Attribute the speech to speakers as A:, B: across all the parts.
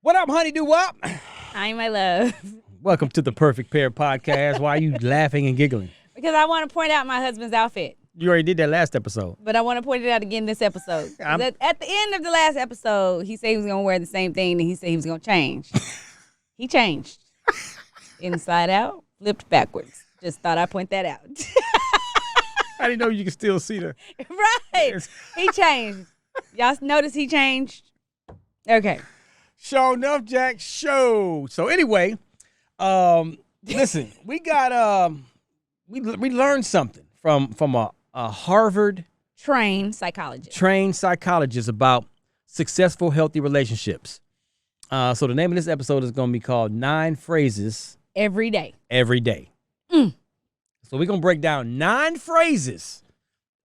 A: What up, honey? Do what?
B: Hi, my love.
A: Welcome to the Perfect Pair podcast. Why are you laughing and giggling?
B: Because I want to point out my husband's outfit.
A: You already did that last episode.
B: But I want to point it out again this episode. At the end of the last episode, he said he was going to wear the same thing, and he said he was going to change. He changed. Inside out, flipped backwards. Just thought I'd point that out.
A: I didn't know you could still see the...
B: Right. He changed. Y'all notice he changed? Okay.
A: Show enough, Jack. Show. So anyway, listen, we got we learned something from a Harvard-trained psychologist about successful, healthy relationships. So the name of this episode is going to be called 9 Phrases
B: Every Day.
A: Every day. So we're going to break down 9 phrases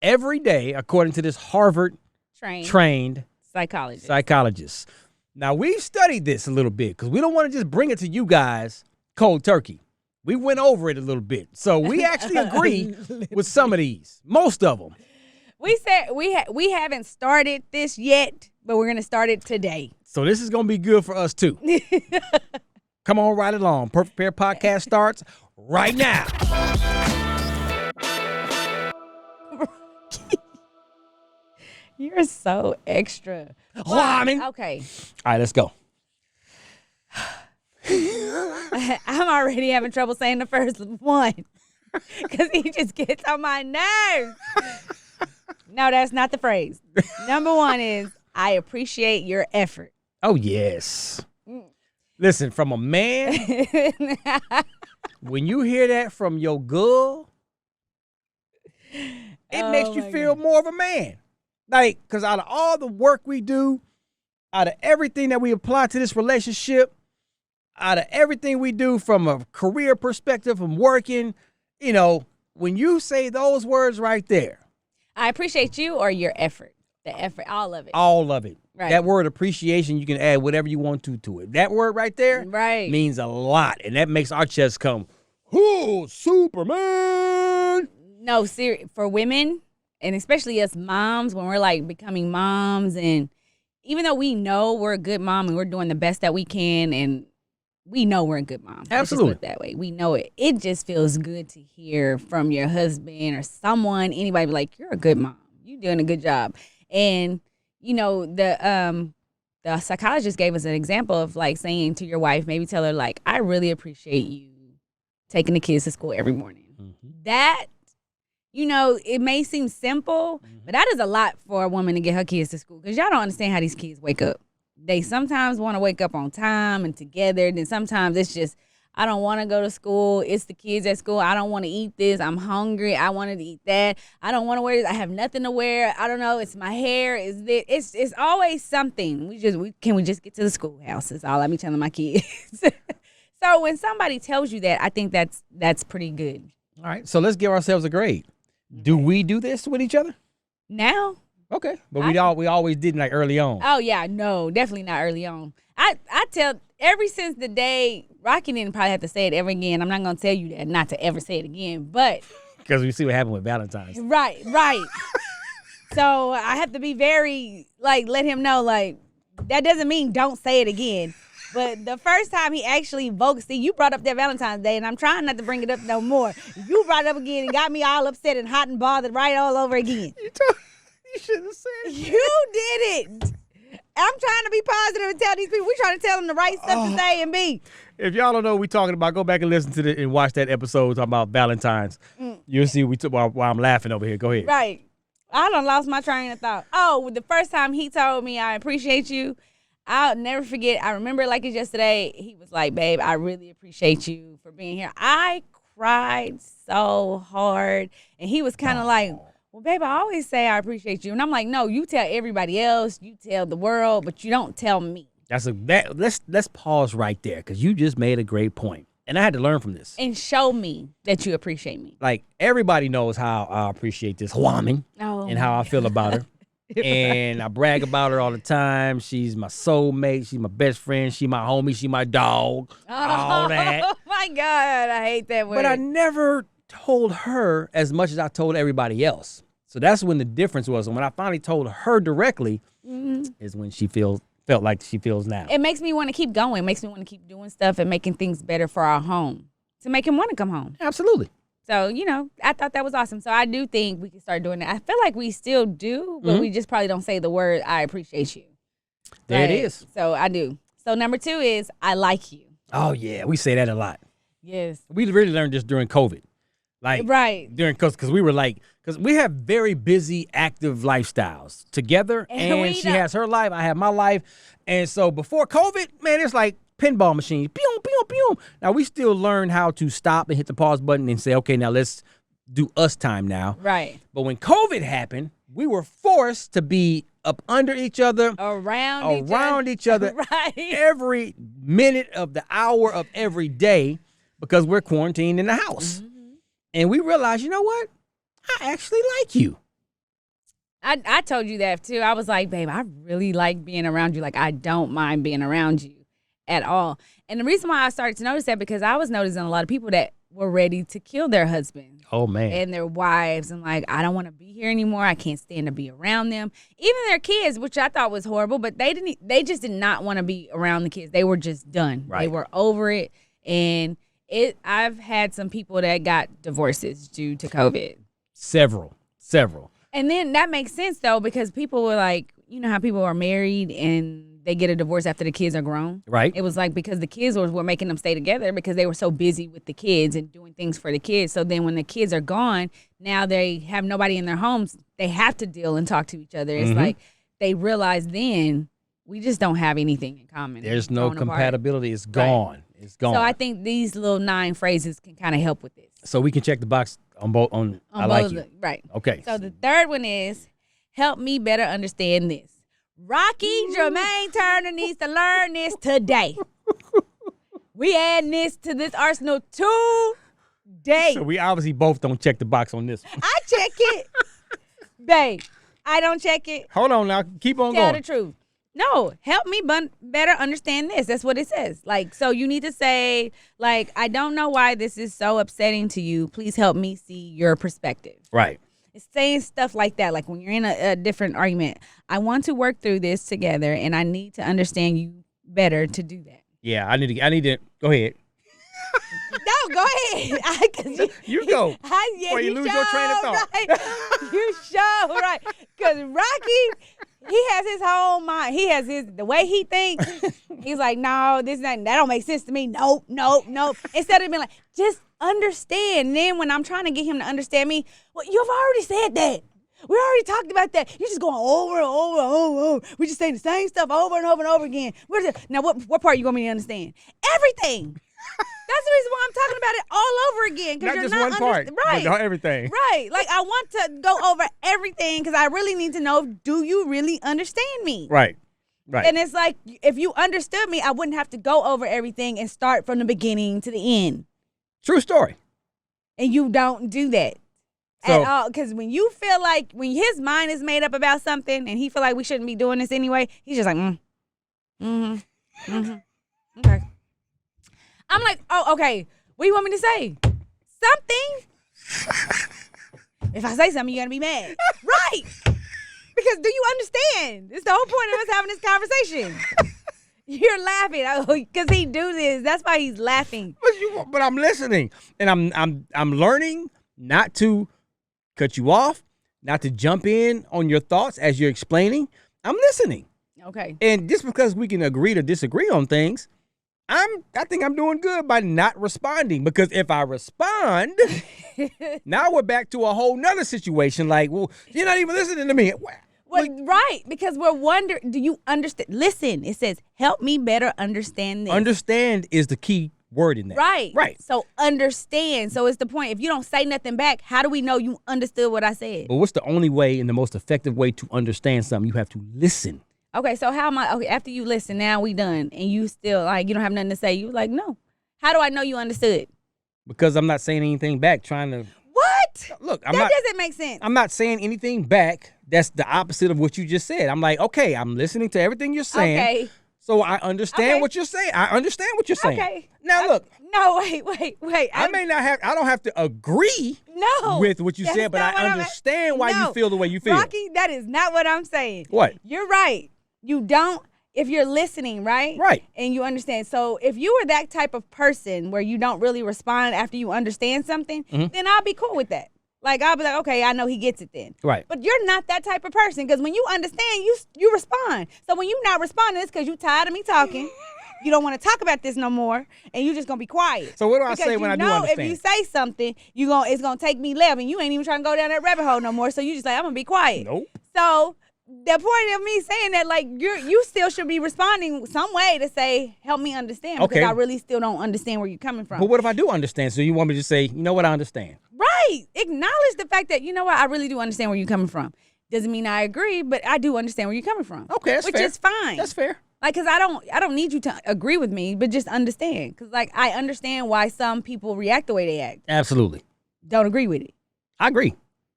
A: every day according to this Harvard-trained psychologist. Now, we've studied this a little bit because we don't want to just bring it to you guys cold turkey. We went over it a little bit. So we actually agree with some of these, most of them.
B: We said we haven't started this yet, but we're going to start it today.
A: So this is going to be good for us, too. Come on, right along. Perfect Pair podcast starts right now.
B: You're so extra.
A: Well,
B: okay.
A: All right, let's go.
B: I'm already having trouble saying the first one because he just gets on my nerves. No, that's not the phrase. Number 1 is, I appreciate your effort.
A: Oh, yes. Listen, from a man, when you hear that from your girl, it makes you feel more of a man. Like, because out of all the work we do, out of everything that we apply to this relationship, out of everything we do from a career perspective, from working, you know, when you say those words right there.
B: I appreciate you or your effort. The effort, all of it.
A: All of it.
B: Right.
A: That word appreciation, you can add whatever you want to it. That word right there means a lot. And that makes our chest come, oh, Superman.
B: No, for women, and especially us moms, when we're like becoming moms, and even though we know we're a good mom and we're doing the best that we can, and we know we're a good mom.
A: Absolutely.
B: Let's just put it that way. We know it. It just feels good to hear from your husband or someone, anybody be like, you're a good mom. You're doing a good job. And, you know, the psychologist gave us an example of like saying to your wife, maybe tell her like, I really appreciate you taking the kids to school every morning. Mm-hmm. That, you know, it may seem simple, but that is a lot for a woman to get her kids to school because y'all don't understand how these kids wake up. They sometimes want to wake up on time and together. Then sometimes it's just, I don't want to go to school. It's the kids at school. I don't want to eat this. I'm hungry. I wanted to eat that. I don't want to wear this. I have nothing to wear. I don't know. It's my hair. Is this? It's always something. Can we just get to the schoolhouse? Is all I be telling my kids. So when somebody tells you that, I think that's pretty good.
A: All right. So let's give ourselves a grade. Okay. Do we do this with each other?
B: Now?
A: Okay. But we always did like early on.
B: Oh, yeah. No, definitely not early on. I tell ever since the day, Rocky didn't probably have to say it ever again. I'm not going to tell you that not to ever say it again, but.
A: Because we see what happened with Valentine's.
B: Right. So I have to be very, like, let him know, like, that doesn't mean don't say it again. But the first time he actually you brought up that Valentine's Day, and I'm trying not to bring it up no more. You brought it up again and got me all upset and hot and bothered right all over again.
A: You should have said that.
B: You did it. I'm trying to be positive and tell these people. We're trying to tell them the right stuff to say and be.
A: If y'all don't know what we're talking about, go back and listen to and watch that episode talking about Valentine's. You'll see why I'm laughing over here. Go ahead.
B: Right. I done lost my train of thought. Oh, the first time he told me I appreciate you, I'll never forget. I remember it like it's yesterday. He was like, babe, I really appreciate you for being here. I cried so hard. And he was kind of like, well, babe, I always say I appreciate you. And I'm like, no, you tell everybody else, you tell the world, but you don't tell me.
A: Let's pause right there because you just made a great point. And I had to learn from this.
B: And show me that you appreciate me.
A: Like, everybody knows how I appreciate this woman and how I feel about her. And I brag about her all the time. She's my soulmate. She's my best friend. She my homie. She my dog. All that.
B: Oh, my God. I hate that word.
A: But I never told her as much as I told everybody else. So that's when the difference was. And when I finally told her directly is when she felt like she feels now.
B: It makes me want to keep going. It makes me want to keep doing stuff and making things better for our home to make him want to come home.
A: Absolutely.
B: So, I thought that was awesome. So I do think we can start doing that. I feel like we still do, but we just probably don't say the word, I appreciate you.
A: There it is.
B: So I do. So number 2 is, I like you.
A: Oh, yeah. We say that a lot.
B: Yes.
A: We really learned this during COVID. Because we were because we have very busy, active lifestyles together. And she has her life, I have my life. And so before COVID, man, it's like pinball machines. Pew, pew, pew. Now, we still learn how to stop and hit the pause button and say, okay, now let's do us time now.
B: Right.
A: But when COVID happened, we were forced to be up under each other.
B: Around
A: each other.
B: Right.
A: Every minute of the hour of every day because we're quarantined in the house. Mm-hmm. And we realized, you know what? I actually like you.
B: I told you that too. I was like, babe, I really like being around you. Like, I don't mind being around you at all. And the reason why I started to notice that, because I was noticing a lot of people that were ready to kill their husbands.
A: Oh, man.
B: And their wives. And like, I don't want to be here anymore. I can't stand to be around them. Even their kids, which I thought was horrible, but they just did not want to be around the kids. They were just done.
A: Right.
B: They were over it. And I've had some people that got divorces due to COVID.
A: Several.
B: And then that makes sense, though, because people were like, you know how people are married and they get a divorce after the kids are grown?
A: Right.
B: It was like because the kids were making them stay together because they were so busy with the kids and doing things for the kids. So then when the kids are gone, now they have nobody in their homes. They have to deal and talk to each other. It's like they realize then we just don't have anything in common.
A: There's no compatibility. It's gone. Right. It's gone.
B: So I think these little 9 phrases can kind of help with this.
A: So we can check the box on both. I like you.
B: Right.
A: Okay.
B: So the third one is, help me better understand this. Rocky Jermaine Turner needs to learn this today. We add this to this arsenal today.
A: So we obviously both don't check the box on this one.
B: I check it. Babe, I don't check it.
A: Hold on now. Keep on
B: Tell
A: going.
B: the truth. No, help me better understand this. That's what it says. Like, so you need to say, like, I don't know why this is so upsetting to you. Please help me see your perspective.
A: Right.
B: It's saying stuff like that. Like when you're in a different argument, I want to work through this together, and I need to understand you better to do that.
A: Yeah, I need to. Go ahead.
B: No, go ahead.
A: You go.
B: Before
A: you lose your train of thought.
B: Right. You show, right. Because Rocky, he has his whole mind. He has the way he thinks. He's like, no, that don't make sense to me. Nope. Instead of being like, just understand. And then when I'm trying to get him to understand me, well, you've already said that. We already talked about that. You're just going over and over. We just saying the same stuff over and over and over again. Now, what part you want me to understand? Everything. That's the reason why I'm talking about it all over again.
A: Not just one part,
B: right?
A: But everything.
B: Right. Like I want to go over everything because I really need to know, do you really understand me?
A: Right.
B: And it's like, if you understood me, I wouldn't have to go over everything and start from the beginning to the end.
A: True story.
B: And you don't do that at all. Because when you feel like, when his mind is made up about something and he feel like we shouldn't be doing this anyway, he's just like, okay. I'm like, oh, okay. What do you want me to say? Something. If I say something, you're going to be mad. Right. Because do you understand? It's the whole point of us having this conversation. You're laughing because he do this. That's why he's laughing.
A: But I'm listening. And I'm learning not to cut you off, not to jump in on your thoughts as you're explaining. I'm listening.
B: Okay.
A: And just because we can agree to disagree on things, I think I'm doing good by not responding, because if I respond, now we're back to a whole nother situation. Like, well, you're not even listening to me.
B: Well, right, because we're wondering, do you understand? Listen, it says, help me better understand this.
A: Understand is the key word in that.
B: Right. So understand. So it's the point. If you don't say nothing back, how do we know you understood what I said?
A: But what's the only way and the most effective way to understand something? You have to listen.
B: Okay, so how am I, okay, after you listen, now we done, and you still, like, you don't have nothing to say. You like, no. How do I know you understood?
A: Because I'm not saying anything back, trying to.
B: What?
A: Look,
B: that doesn't make sense.
A: I'm not saying anything back. That's the opposite of what you just said. I'm like, okay, I'm listening to everything you're saying.
B: Okay.
A: So I understand what you're saying. I understand what you're saying.
B: Okay.
A: Now look.
B: No, wait.
A: I don't have to agree with what you said, but I understand why you feel the way you feel.
B: Rocky, that is not what I'm saying.
A: What?
B: You're right. You don't if you're listening, right?
A: Right.
B: And you understand. So if you were that type of person where you don't really respond after you understand something, then I'll be cool with that. Like, I'll be like, okay, I know he gets it then.
A: Right.
B: But you're not that type of person, because when you understand, you respond. So when you're not responding, it's because you're tired of me talking. You don't want to talk about this no more, and you're just going to be quiet.
A: So what do I say when I do understand?
B: If you say something, it's going to take me left, and you ain't even trying to go down that rabbit hole no more, so you just like, I'm going to be quiet.
A: Nope.
B: So the point of me saying that, like, you still should be responding some way to say, help me understand, because I really still don't understand where you're coming from.
A: But what if I do understand? So you want me to say, you know what, I understand?
B: Right. Acknowledge the fact that, you know what, I really do understand where you're coming from. Doesn't mean I agree, but I do understand where you're coming from.
A: Okay, that's fair.
B: Which is fine.
A: That's fair.
B: Like, because I don't need you to agree with me, but just understand. Because, like, I understand why some people react the way they act.
A: Absolutely.
B: Don't agree with it.
A: I agree.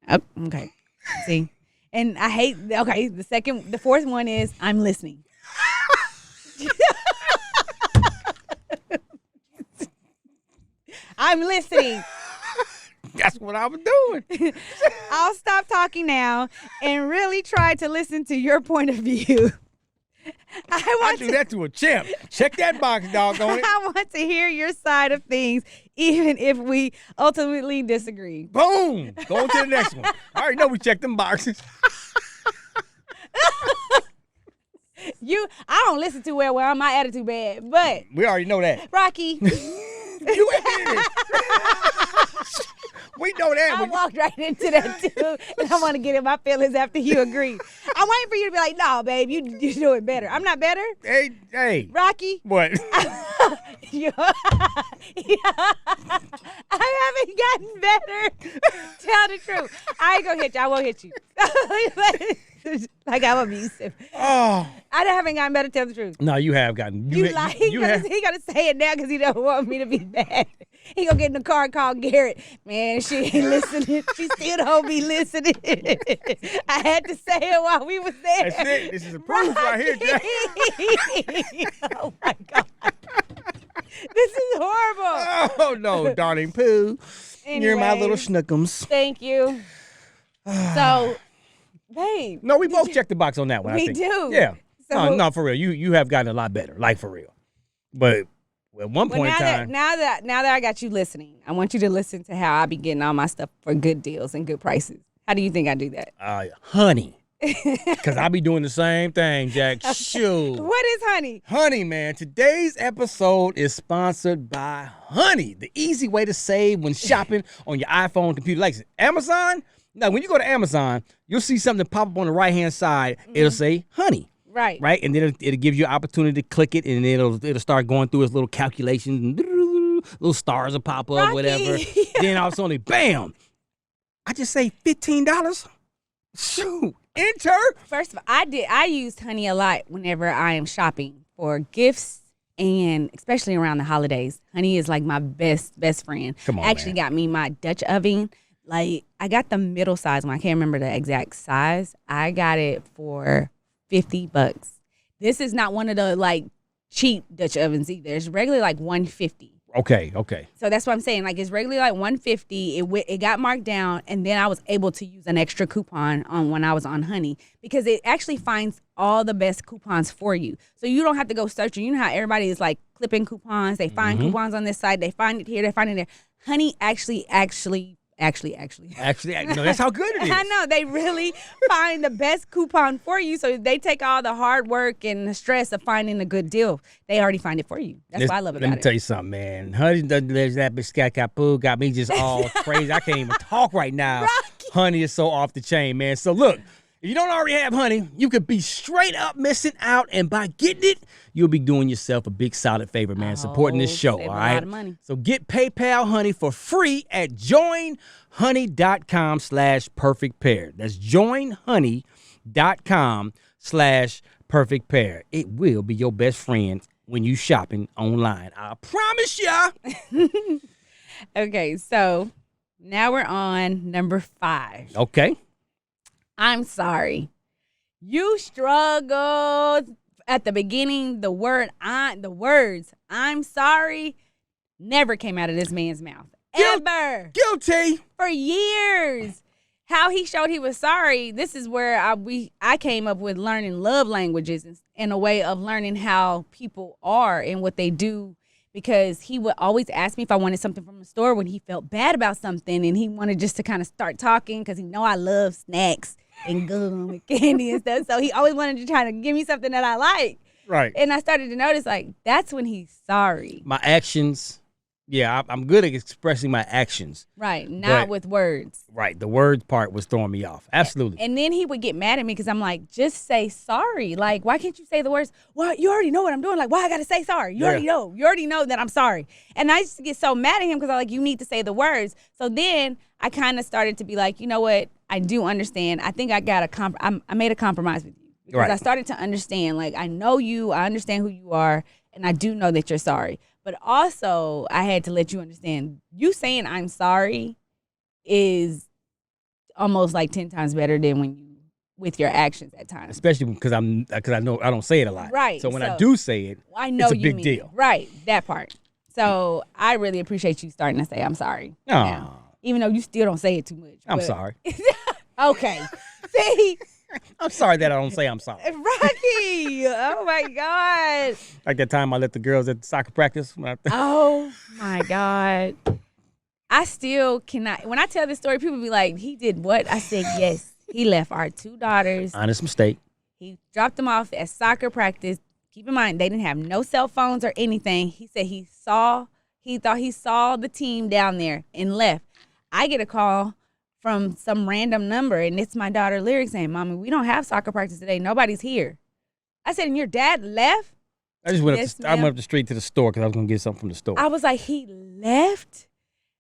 B: Oh, okay. See? And I hate, okay, the fourth one is, I'm listening. I'm listening.
A: That's what I was doing.
B: I'll stop talking now and really try to listen to your point of view.
A: I do that to a champ. Check that box, doggone it.
B: I want to hear your side of things, even if we ultimately disagree.
A: Boom. Go on to the next one. I already know we checked them boxes.
B: I don't listen too well. Well, my attitude bad, but
A: we already know that.
B: Rocky.
A: You ain't We know that.
B: I walked right into that too, and I want to get in my feelings after you agree. I'm waiting for you to be like, no, babe, you do it better. I'm not better.
A: Hey.
B: Rocky.
A: What?
B: I haven't gotten better. Tell the truth. I ain't gonna hit you. I won't hit you. Like, I'm abusive.
A: Oh.
B: I haven't gotten better. Tell the truth.
A: No, you have gotten.
B: He gotta say it now because he don't want me to be mad. He gonna get in the car and call Garrett. Man, she ain't listening. She still don't be listening. I had to say it while we was there.
A: That's it. This is a proof right here, Jack.
B: Oh my God. This is horrible.
A: Oh no, darling poo. You're my little schnookums.
B: Thank you. So, babe.
A: No, we both checked the box on that one.
B: We
A: I think.
B: do.
A: Yeah.
B: So,
A: no, for real. You have gotten a lot better, like for real. But at one point in time,
B: now that I got you listening, I want you to listen to how I be getting all my stuff for good deals and good prices. How do you think I do that?
A: Honey. Because I be doing the same thing, Jack. Shoot.
B: What is Honey?
A: Honey, man. Today's episode is sponsored by Honey, the easy way to save when shopping on your iPhone computer. Like Amazon. Now, when you go to Amazon, you'll see something pop up on the right-hand side. It'll say Honey.
B: Right.
A: Right? And then it'll give you an opportunity to click it, and it'll start going through its little calculations, and little stars will pop up, whatever.
B: Yeah.
A: Then all of a sudden, bam! I just say $15. Shoot. Enter.
B: First of all, I used Honey a lot whenever I am shopping for gifts, and especially around the holidays. Honey is like my best friend.
A: Come on,
B: Actually got me my Dutch oven. Like, I got the middle size one. I can't remember the exact size. I got it for $50. This is not one of the like cheap Dutch ovens either. It's regularly like $150.
A: Okay.
B: So that's what I'm saying. Like, it's regularly like $150. It got marked down, and then I was able to use an extra coupon on when I was on Honey, because it actually finds all the best coupons for you. So you don't have to go searching. You know how everybody is like clipping coupons. They find coupons on this site. They find it here. They find it there. Honey actually.
A: No, that's how good it is.
B: I know. They really find the best coupon for you. So they take all the hard work and the stress of finding a good deal. They already find it for you. That's what I love about it.
A: Let me tell you something, man. Honey, that bitch got me just all crazy. I can't even talk right now.
B: Rocky.
A: Honey is so off the chain, man. So look, if you don't already have Honey, you could be straight up missing out, and by getting it, you'll be doing yourself a big solid favor, man, supporting this show, all right?
B: A lot of money.
A: So get PayPal Honey for free at joinhoney.com/perfectpair. That's joinhoney.com/perfect pair. It will be your best friend when you shopping online. I promise ya.
B: Okay, so now we're on number 5.
A: Okay.
B: I'm sorry. You struggled at the beginning. The words "I'm sorry" never came out of this man's mouth. Ever.
A: Guilty.
B: For years. how he showed he was sorry, this is where I came up with learning love languages in a way of learning how people are and what they do, because he would always ask me if I wanted something from the store when he felt bad about something, and he wanted just to kind of start talking because he know I love snacks and gum and candy and stuff. So he always wanted to try to give me something that I like.
A: Right.
B: And I started to notice, like, that's when he's sorry.
A: My actions. Yeah, I'm good at expressing my actions.
B: Right, not with words.
A: Right, the word part was throwing me off. Absolutely.
B: And then he would get mad at me because I'm like, just say sorry. Like, why can't you say the words? Well, you already know what I'm doing. Like, why I got to say sorry? You already know. You already know that I'm sorry. And I used to get so mad at him because I'm like, you need to say the words. So then I kind of started to be like, you know what? I do understand. I think I got I made a compromise with you. Because I started to understand, like, I know you. I understand who you are. And I do know that you're sorry. But also, I had to let you understand, you saying I'm sorry is almost like 10 times better than when you with your actions at times.
A: Especially because I know I don't say it a lot.
B: Right.
A: So when I do say it,
B: I know
A: it's a
B: you
A: big
B: mean
A: deal.
B: Right. That part. So I really appreciate you starting to say I'm sorry. Now, even though you still don't say it too much.
A: I'm sorry.
B: Okay. See?
A: I'm sorry that I don't say I'm sorry.
B: Rocky! Oh, my God.
A: Like that time I let the girls at soccer practice.
B: Oh, my God. I still cannot. When I tell this story, people be like, he did what? I said, yes. He left our 2 daughters.
A: Honest mistake.
B: He dropped them off at soccer practice. Keep in mind, they didn't have no cell phones or anything. He said he thought he saw the team down there and left. I get a call from some random number, and it's my daughter Lyric saying, Mommy, we don't have soccer practice today. Nobody's here. I said, and your dad left?
A: I just went I went up the street to the store because I was going to get something from the store.
B: I was like, he left?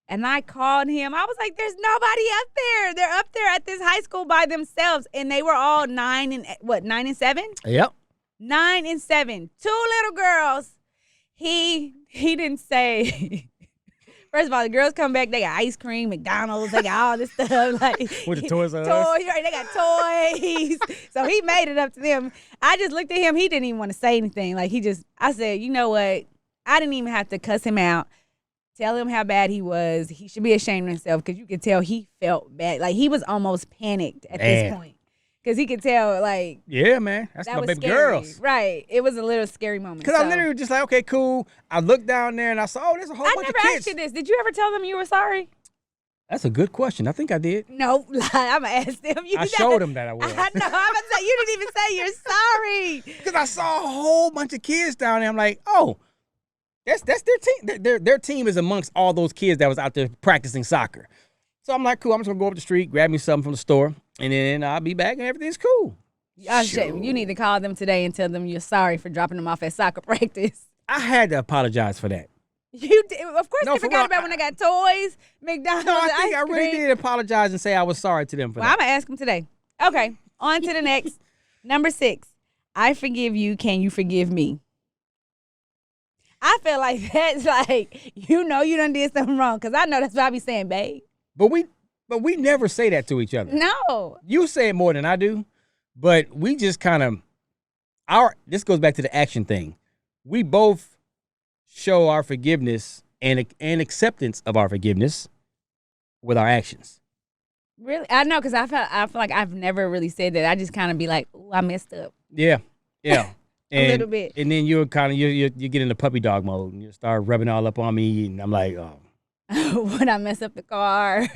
B: And I called him. I was like, there's nobody up there. They're up there at this high school by themselves. And they were all 9 and 7?
A: Yep.
B: 9 and 7. 2 little girls. He didn't say... First of all, the girls come back, they got ice cream, McDonald's, they got all this stuff. Like,
A: with the Toys R Us?
B: Right, they got toys. So he made it up to them. I just looked at him. He didn't even want to say anything. Like, I said, you know what? I didn't even have to cuss him out, tell him how bad he was. He should be ashamed of himself because you could tell he felt bad. Like, he was almost panicked at this point. Because he could tell, like...
A: Yeah, man. That's my baby girls.
B: Right. It was a little scary moment.
A: Because I literally was just like, okay, cool. I looked down there and I saw, there's a whole bunch of kids.
B: I never asked you this. Did you ever tell them you were sorry?
A: That's a good question. I think I did.
B: No, I'm going to ask them.
A: I showed them that I was.
B: I know. I'm going to say, you didn't even say you're sorry.
A: Because I saw a whole bunch of kids down there. I'm like, oh, that's their team. Their team is amongst all those kids that was out there practicing soccer. So I'm like, cool, I'm just going to go up the street, grab me something from the store, and then I'll be back and everything's cool.
B: You need to call them today and tell them you're sorry for dropping them off at soccer practice.
A: I had to apologize for that.
B: You did. Of course, you forgot about when they got toys, McDonald's,
A: No, I think
B: ice
A: I really
B: cream.
A: did apologize and say I was sorry to them for that.
B: I'm going to ask them today. Okay, on to the next. Number 6, I forgive you. Can you forgive me? I feel like that's like, you done did something wrong, because I know that's what I be saying, babe.
A: But we never say that to each other.
B: No.
A: You say it more than I do, but we just kind of this goes back to the action thing. We both show our forgiveness and acceptance of our forgiveness with our actions.
B: Really? I know, because I feel like I've never really said that. I just kind of be like, "Ooh, I messed up."
A: Yeah.
B: A little bit.
A: And then you're kind of you get into puppy dog mode and you start rubbing all up on me, and I'm like, oh.
B: When I mess up the car.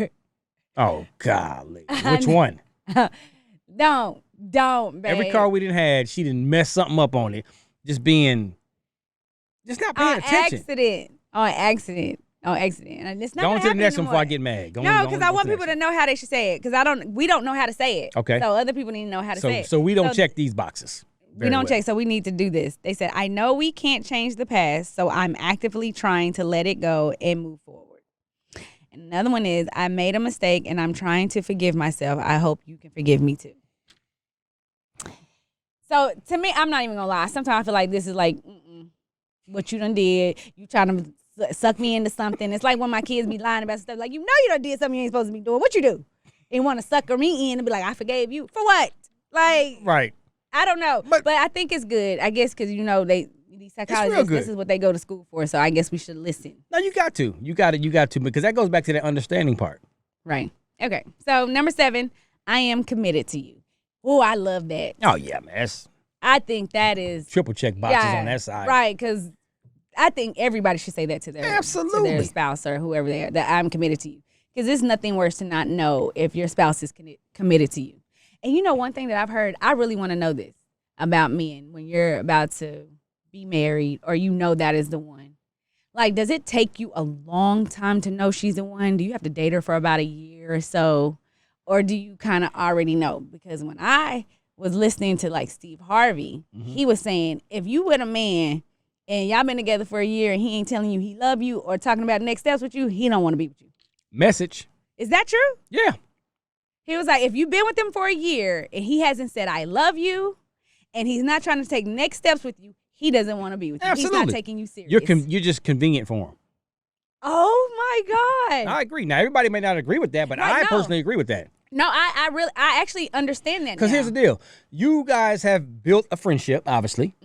A: Oh, golly. Which one?
B: Don't, babe.
A: Every car we didn't had, she didn't mess something up on it. Just not paying attention.
B: On accident. And it's not
A: Go on to the next one
B: anymore.
A: before I get mad.
B: No, because I want people to know how they should say it. Because we don't know how to say it.
A: Okay.
B: So other people need to know how to say it.
A: So we don't check these boxes.
B: We don't check, so we need to do this. They said, I know we can't change the past, so I'm actively trying to let it go and move forward. And another one is, I made a mistake and I'm trying to forgive myself. I hope you can forgive me too. So to me, I'm not even gonna lie. Sometimes I feel like this is like, what you done did. You trying to suck me into something. It's like when my kids be lying about stuff. Like, you done did something you ain't supposed to be doing. What you do? And want to sucker me in and be like, I forgave you. For what? Like,
A: right.
B: I don't know. But I think it's good. I guess because, these psychologists, this is what they go to school for. So I guess we should listen.
A: No, you got to. You got to because that goes back to the understanding part.
B: Right. Okay. So number 7, I am committed to you. Oh, I love that.
A: Oh, yeah, man.
B: I think that is
A: triple check boxes on that side.
B: Right, because I think everybody should say that to their spouse or whoever they are, that I'm committed to you. Because there's nothing worse to not know if your spouse is committed to you. And you know, one thing that I've heard, I really want to know this about men when you're about to be married or you know that is the one. Like, does it take you a long time to know she's the one? Do you have to date her for about a year or so? Or do you kind of already know? Because when I was listening to like Steve Harvey, he was saying, if you with a man and y'all been together for a year and he ain't telling you he love you or talking about next steps with you, he don't want to be with you.
A: Message.
B: Is that true?
A: Yeah.
B: He was like, if you've been with him for a year and he hasn't said, I love you, and he's not trying to take next steps with you, he doesn't want to be with you.
A: Absolutely.
B: He's not taking you serious.
A: You're just convenient for him.
B: Oh, my God.
A: I agree. Now, everybody may not agree with that, but I personally agree with that.
B: No, I actually understand that now.
A: Because here's the deal. You guys have built a friendship, obviously.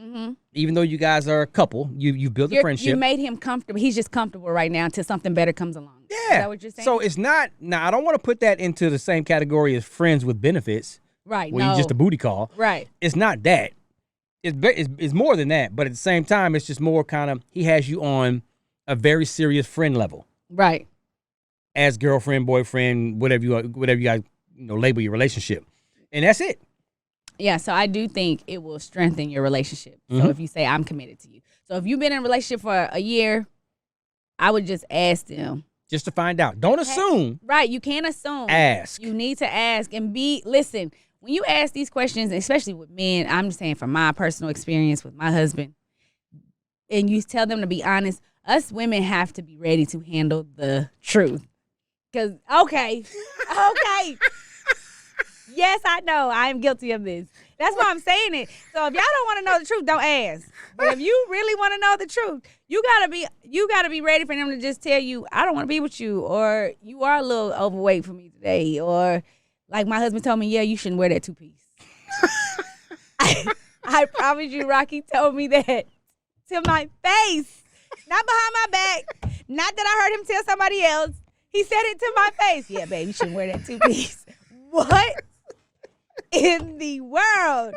A: Even though you guys are a couple, you built a friendship.
B: You made him comfortable. He's just comfortable right now until something better comes along.
A: Yeah.
B: Is that what you're saying?
A: So it's not, now I don't want to put that into the same category as friends with benefits.
B: Right,
A: where you're just a booty call.
B: Right.
A: It's not that. It's more than that, but at the same time, it's just more kind of, he has you on a very serious friend level.
B: Right.
A: As girlfriend, boyfriend, whatever you guys label your relationship. And that's it.
B: Yeah, so I do think it will strengthen your relationship. So if you say, I'm committed to you. So if you've been in a relationship for a year, I would just ask them.
A: Just to find out. Don't assume.
B: Right, you can't assume.
A: Ask.
B: You need to ask and listen, when you ask these questions, especially with men, I'm just saying from my personal experience with my husband, and you tell them to be honest, us women have to be ready to handle the truth. Because, okay. Yes, I know. I am guilty of this. That's why I'm saying it. So if y'all don't want to know the truth, don't ask. But if you really want to know the truth, you gotta be ready for them to just tell you, I don't want to be with you, or you are a little overweight for me today, or like my husband told me, yeah, you shouldn't wear that 2-piece. I promise you, Rocky told me that to my face, not behind my back. Not that I heard him tell somebody else. He said it to my face. Yeah, babe, you shouldn't wear that 2-piece. What in the world?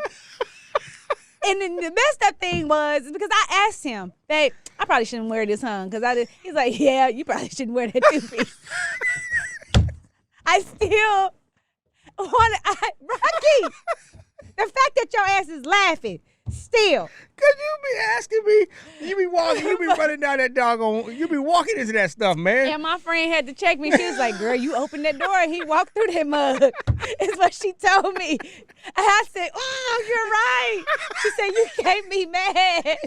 B: And then the messed up thing was because I asked him, babe, I probably shouldn't wear this, huh? Because he's like, yeah, you probably shouldn't wear that 2-piece. I still Rocky, the fact that your ass is laughing still.
A: Because you be asking me, you be running down that doggone, you be walking into that stuff, man.
B: And my friend had to check me. She was like, girl, you opened that door and he walked through that mug. Is what she told me. And I said, oh, you're right. She said, you can't be mad.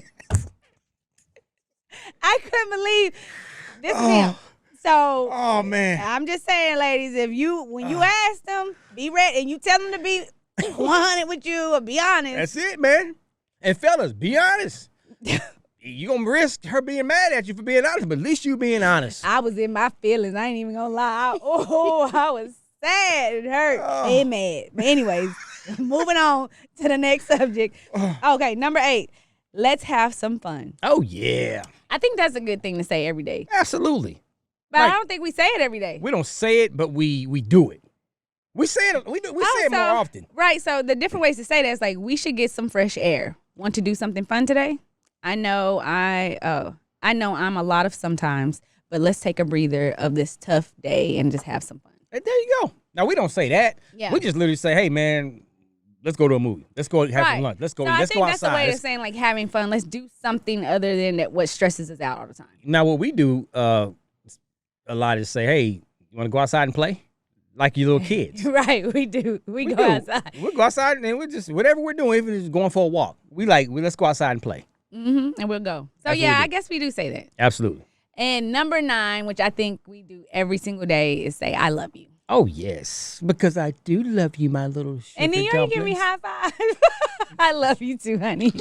B: I couldn't believe this is him. So,
A: oh man,
B: I'm just saying, ladies, when you ask them, be ready, and you tell them to be 100 with you or be honest.
A: That's it, man. And fellas, be honest. You gonna risk her being mad at you for being honest, but at least you being honest.
B: I was in my feelings. I ain't even gonna lie. I was sad. It hurt. And mad. But anyways, moving on to the next subject. Okay, number 8. Let's have some fun.
A: Oh yeah.
B: I think that's a good thing to say every day.
A: Absolutely.
B: But I don't think we say it every day.
A: We don't say it, but we do it. We say it. We say it more often.
B: Right. So the different ways to say that is like, we should get some fresh air. Want to do something fun today? I know I'm a lot of sometimes, but let's take a breather of this tough day and just have some fun.
A: Hey, there you go. Now we don't say that.
B: Yeah.
A: We just literally say, hey man, let's go to a movie. Let's go have some lunch. Let's go.
B: So
A: let's go outside.
B: I think that's the way of saying like having fun. Let's do something other than what stresses us out all the time.
A: Now what we do a lot is say, hey, you want to go outside and play? Like you little kids.
B: Right, we do. We go outside.
A: We'll go outside and we just, whatever we're doing, even if it's going for a walk, let's go outside and play.
B: And we'll go. So I guess we do say that.
A: Absolutely.
B: And number 9, which I think we do every single day, is say, I love you.
A: Oh, yes. Because I do love you, my little sugar
B: And then you ain't give me high five. I love you too, honey.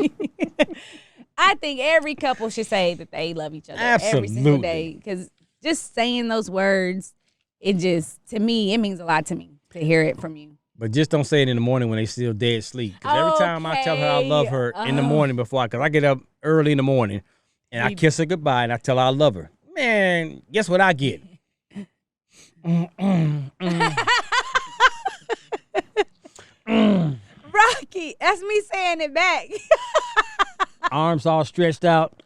B: I think every couple should say that they love each other every single day. Because just saying those words, to me, it means a lot to me to hear it from you.
A: But just don't say it in the morning when they still dead asleep. Because every time I tell her I love her in the morning because I get up early in the morning and I kiss her goodbye and I tell her I love her. Man, guess what I get?
B: Rocky, that's me saying it back.
A: Arms all stretched out.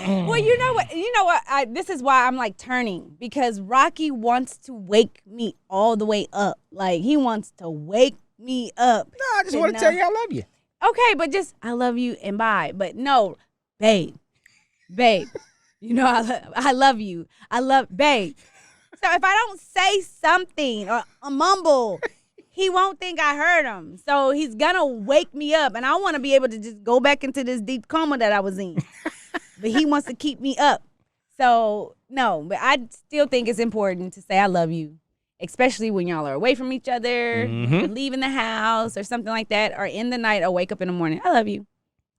B: Well, you know what? This is why I'm like turning, because Rocky wants to wake me all the way up. Like, he wants to wake me up.
A: No, I just want to tell you I love you.
B: Okay, but just I love you and bye. But no, babe. You know I love you. I love babe. So if I don't say something or mumble, he won't think I heard him. So he's gonna wake me up, and I want to be able to just go back into this deep coma that I was in. But he wants to keep me up. So no, but I still think it's important to say I love you, especially when y'all are away from each other, leaving the house or something like that, or in the night or wake up in the morning. I love you.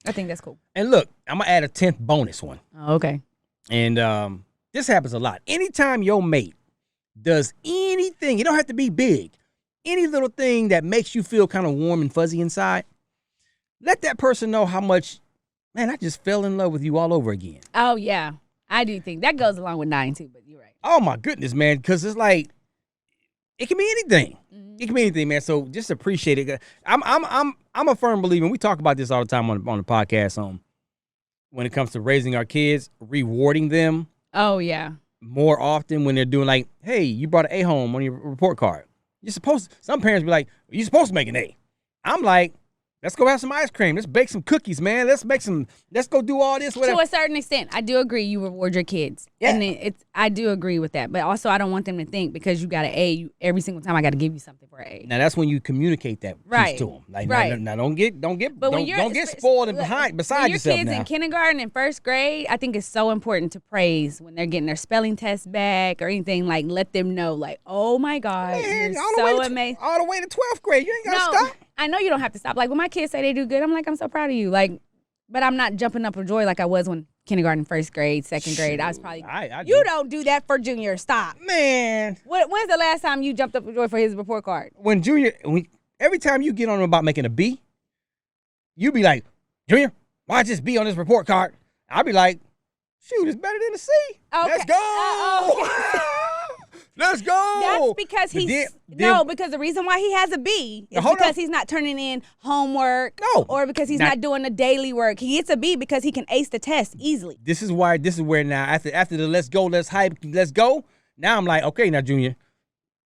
B: I think that's cool.
A: And look, I'm gonna add a 10th bonus one.
B: Oh, okay.
A: And this happens a lot. Anytime your mate does anything, it don't have to be big, any little thing that makes you feel kind of warm and fuzzy inside, let that person know how much, man, I just fell in love with you all over again.
B: Oh, yeah. I do think that goes along with 9 too, but you're right.
A: Oh, my goodness, man, because it's like, it can be anything. It can be anything, man. So just appreciate it. I'm a firm believer, and we talk about this all the time on the podcast, when it comes to raising our kids, rewarding them.
B: Oh, yeah.
A: More often when they're doing like, hey, you brought an A home on your report card. You're supposed to, some parents be like, you're supposed to make an A. I'm like, let's go have some ice cream. Let's bake some cookies, man. Let's go do all this, whatever.
B: To a certain extent, I do agree you reward your kids.
A: Yeah.
B: And I do agree with that. But also, I don't want them to think because you got an A, every single time I got to give you something for an A.
A: Now, that's when you communicate that piece to them. Like, now don't get spoiled and beside yourself now.
B: Your kids in kindergarten and first grade, I think it's so important to praise when they're getting their spelling test back or anything. Like, let them know, like, oh, my God,
A: man,
B: you're so amazing.
A: All the way to 12th grade. You ain't got to stop.
B: I know you don't have to stop. Like, when my kids say they do good, I'm like, I'm so proud of you. Like, but I'm not jumping up for joy like I was when kindergarten, first grade, second grade. I was probably, you don't do that for Junior. Stop.
A: Man.
B: When's the last time you jumped up for joy for his report card?
A: When Junior, every time you get on him about making a B, you be like, Junior, why just B on this report card? I'll be like, shoot, it's better than a C. Okay. Let's go. Let's go.
B: That's because because the reason why he has a B is because he's not turning in homework or because he's not doing the daily work. He gets a B because he can ace the test easily. This is where now, after the let's go, let's hype, let's go, now I'm like, okay, now, Junior,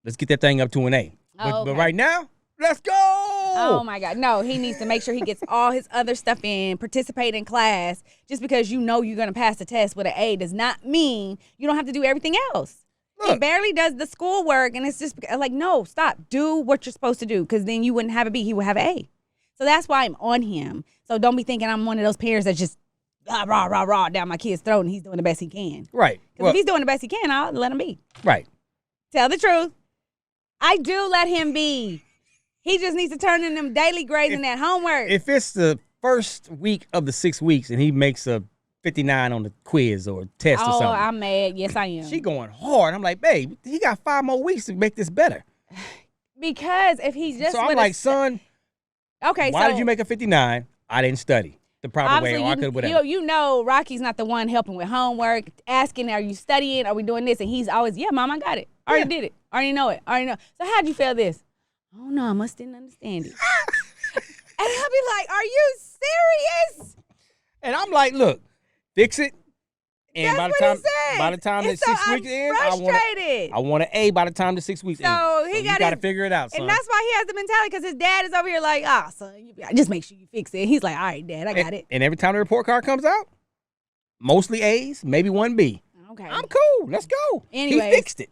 B: let's get that thing up to an A. But right now, let's go. Oh, my God. No, he needs to make sure he gets all his other stuff in, participate in class. Just because you know you're going to pass the test with an A does not mean you don't have to do everything else. Look, he barely does the schoolwork, and it's just like, no, stop. Do what you're supposed to do, because then you wouldn't have a B. He would have an A. So that's why I'm on him. So don't be thinking I'm one of those parents that just rah down my kid's throat and he's doing the best he can. Right. Because if he's doing the best he can, I'll let him be. Right. Tell the truth. I do let him be. He just needs to turn in them daily grades and that homework. If it's the first week of the 6 weeks and he makes a 59 on the quiz or test or something. Oh, I'm mad. Yes, I am. She going hard. I'm like, babe, he got 5 more weeks to make this better. Because if he just... So I'm like, son, okay, why did you make a 59? I didn't study the proper way, or I could whatever. You know Rocky's not the one helping with homework, asking, are you studying? Are we doing this? And he's always, yeah, Mom, I got it. I already did it. I already know it. I already know. So how'd you feel this? Oh, no, I must didn't understand it. And I'll be like, are you serious? And I'm like, look, fix it. And by the time the 6 weeks ends, I want an A by the time the 6 weeks ends. So you got to figure it out, son. And that's why he has the mentality, because his dad is over here like, son, just make sure you fix it. He's like, all right, Dad, I got it. And every time the report card comes out, mostly A's, maybe 1 B. Okay. I'm cool. Let's go. Anyways, he fixed it.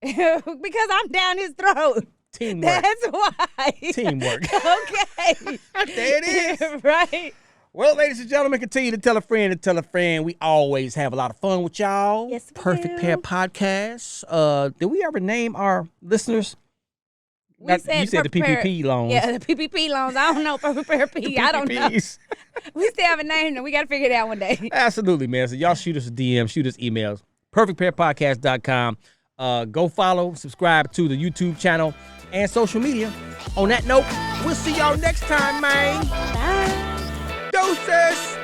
B: Because I'm down his throat. Teamwork. That's why. Teamwork. Okay. There it is. Right. Well, ladies and gentlemen, continue to tell a friend to tell a friend. We always have a lot of fun with y'all. Yes, we Perfect do. Pair Podcast. Did we ever name our listeners? You said the PPP loans. Yeah, the PPP loans. I don't know. Perfect Pair P. I don't know. We still haven't named them. We got to figure it out one day. Absolutely, man. So y'all shoot us a DM, shoot us emails. PerfectPairPodcast.com. Go follow, subscribe to the YouTube channel and social media. On that note, we'll see y'all next time, man. Bye. Doses.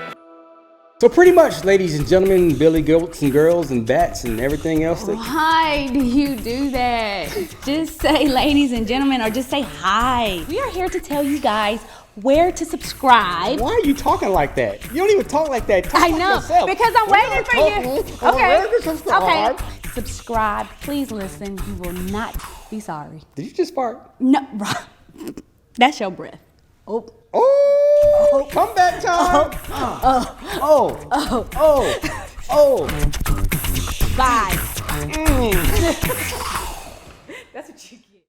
A: So pretty much, ladies and gentlemen, billy goats and girls and bats and everything else.
B: Why do you do that? Just say ladies and gentlemen, or just say hi. We are here to tell you guys where to subscribe.
A: Why are you talking like that? You don't even talk like that. Talk
B: I
A: like
B: know,
A: yourself.
B: because I'm waiting for you. Okay.
A: Subscribe.
B: Okay. Subscribe. Please listen. You will not be sorry.
A: Did you just fart?
B: No, that's your breath.
A: Oh, comeback time. Oh.